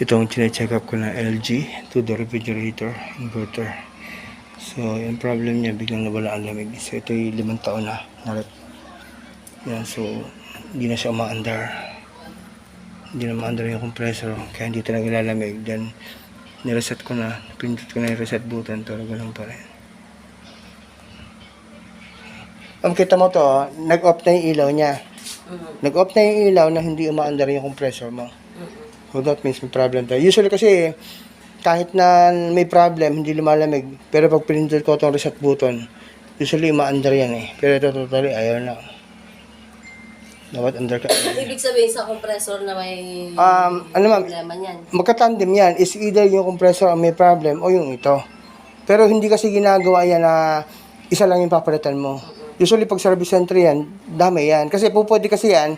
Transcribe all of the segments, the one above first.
itong chine-check up ko na LG 2-door refrigerator inverter. So yung problem niya, biglang nawala ang lamig. So ito yung 5 taon na narep. Yan, so hindi na siya umaandar. Hindi na umaandar yung compressor, kaya hindi talaga lalamig. Then nireset ko na, pindot ko na yung reset button, pero ganun pa rin. Kita mo to, nag-off na yung ilaw niya. Nag-off na yung ilaw na hindi umaandar yung compressor mo. So that means may problem tayo. Usually kasi, kahit na may problem, hindi lumalamig. Pero pag pinindot ko itong reset button, usually umaandar yan eh. Pero ito totally, ayaw na. Dapat under ka. Ibig sabihin sa compressor na may problema niyan. Magkatandem yan. Is either yung compressor ang may problem o yung ito. Pero hindi kasi ginagawa yan na isa lang yung papalitan mo. Usually pag service center yan, dami yan. Kasi pwede kasi yan,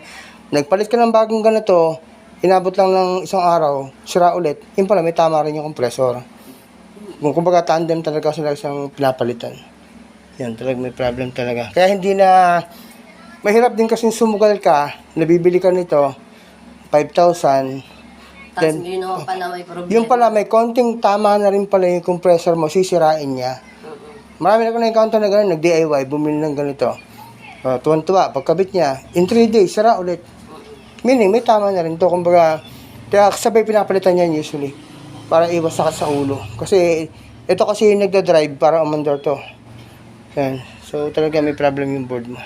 nagpalit ka ng bagong ganito, inabot lang ng isang araw, sira ulit, yun pala may tama rin yung compressor. Kumbaga tandem talaga sila isang pinapalitan. Yan, talaga may problem talaga. Kaya hindi na, mahirap din kasi sumugal ka, nabibili ka nito, 5,000. Tapos yun naman pala may problema. Yung pala may konting tama na rin pala yung compressor mo, sisirain niya. Marami na ko na-encounter na gano'n, nag-DIY, bumili ng ganito. Tuwan-tuwa, pagkabit niya, in 3 days, sira ulit. Meaning, may tama na rin to. Kumbaga, kaya sabay pinapalitan niya usually. Para iwas sakit sa ulo. Kasi, ito kasi nagda-drive para umandar to. Yan. So, talaga may problem yung board mo.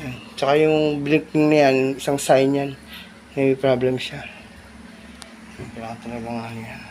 Yan. Tsaka yung blinking na yan, isang sign yan. May problem siya. Kaya talaga nga yan.